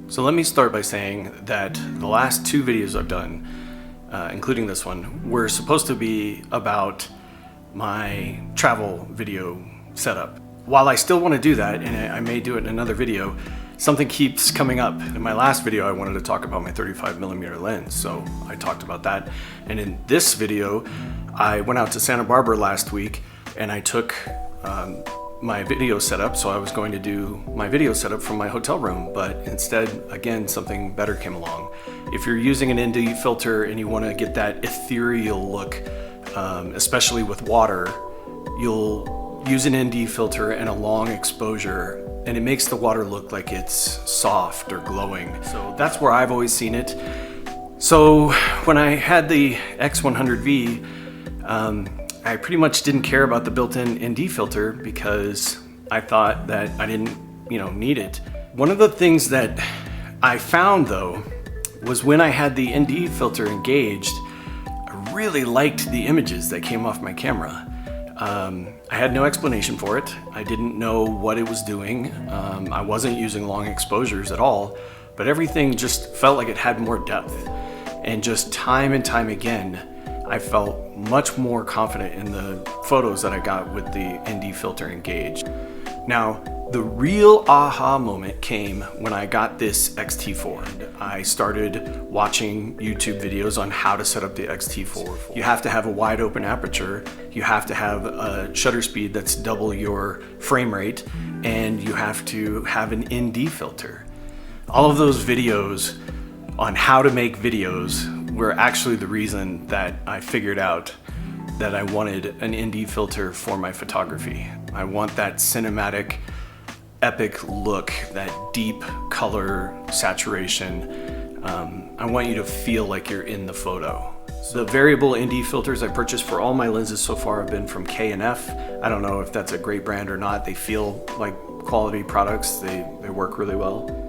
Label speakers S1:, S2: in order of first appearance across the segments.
S1: So let me start by saying that the last two videos I've done, including this one, were supposed to be about my travel video setup. While I still want to do that, and I may do it in another video, something keeps coming up. In my last video, I wanted to talk about my 35mm lens, so I talked about that. And in this video, I went out to Santa Barbara last week and I took my video setup, so I was going to do my video setup from my hotel room, but instead, again, something better came along. If you're using an ND filter and you want to get that ethereal look, especially with water, you'll use an ND filter and a long exposure, and it makes the water look like it's soft or glowing. So that's where I've always seen it. So when I had the X100V, I pretty much didn't care about the built-in ND filter because I thought that I didn't, need it. One of the things that I found though was when I had the ND filter engaged, I really liked the images that came off my camera. I had no explanation for it. I didn't know what it was doing. I wasn't using long exposures at all, but everything just felt like it had more depth. And just time and time again, I felt much more confident in the photos that I got with the ND filter engaged. Now, the real aha moment came when I got this X-T4. I started watching YouTube videos on how to set up the X-T4. You have to have a wide open aperture, you have to have a shutter speed that's double your frame rate, and you have to have an ND filter. All of those videos on how to make videos were actually the reason that I figured out that I wanted an ND filter for my photography. I want that cinematic, epic look, that deep color saturation. I want you to feel like you're in the photo. The variable ND filters I purchased for all my lenses so far have been from K&F. I don't know if that's a great brand or not. They feel like quality products. They work really well.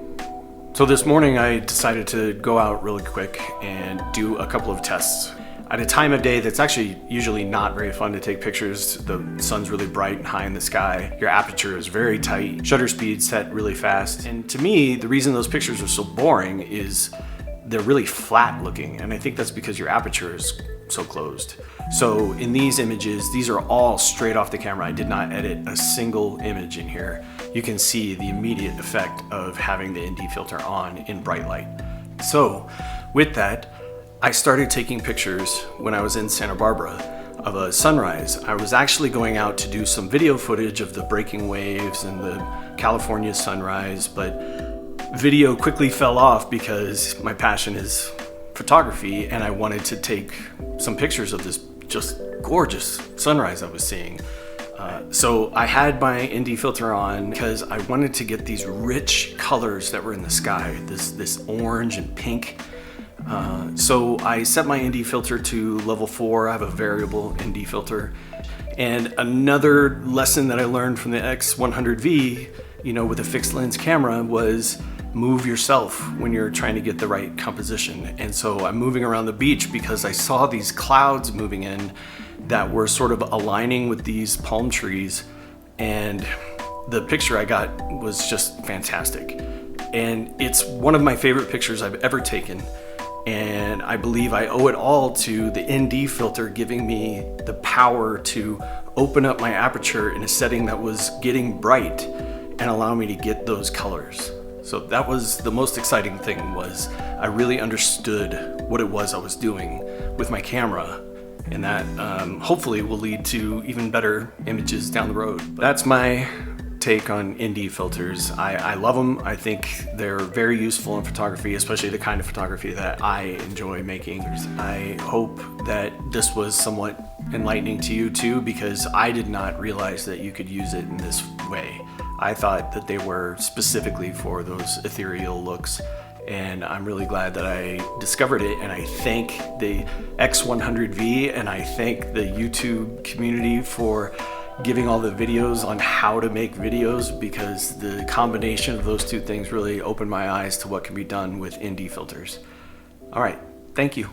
S1: So this morning I decided to go out really quick and do a couple of tests. At a time of day that's actually usually not very fun to take pictures. The sun's really bright and high in the sky. Your aperture is very tight. Shutter speed set really fast. And to me, the reason those pictures are so boring is they're really flat looking. And I think that's because your aperture is so closed. So in these images, these are all straight off the camera. I did not edit a single image in here. You can see the immediate effect of having the ND filter on in bright light. So with that, I started taking pictures when I was in Santa Barbara of a sunrise. I was actually going out to do some video footage of the breaking waves and the California sunrise, but video quickly fell off because my passion is photography and I wanted to take some pictures of this just gorgeous sunrise I was seeing. So I had my ND filter on because I wanted to get these rich colors that were in the sky, this orange and pink. So I set my ND filter to level 4. I have a variable ND filter. And another lesson that I learned from the X100V, with a fixed lens camera, was move yourself when you're trying to get the right composition. And so I'm moving around the beach because I saw these clouds moving in that were sort of aligning with these palm trees, and the picture I got was just fantastic. And it's one of my favorite pictures I've ever taken, and I believe I owe it all to the ND filter giving me the power to open up my aperture in a setting that was getting bright and allow me to get those colors. So that was the most exciting thing, was I really understood what it was I was doing with my camera, and that hopefully will lead to even better images down the road. That's my take on ND filters. I love them. I think they're very useful in photography, especially the kind of photography that I enjoy making. I hope that this was somewhat enlightening to you too, because I did not realize that you could use it in this way. I thought that they were specifically for those ethereal looks, and I'm really glad that I discovered it, and I thank the X100V and I thank the YouTube community for giving all the videos on how to make videos, because the combination of those two things really opened my eyes to what can be done with ND filters. All right, thank you.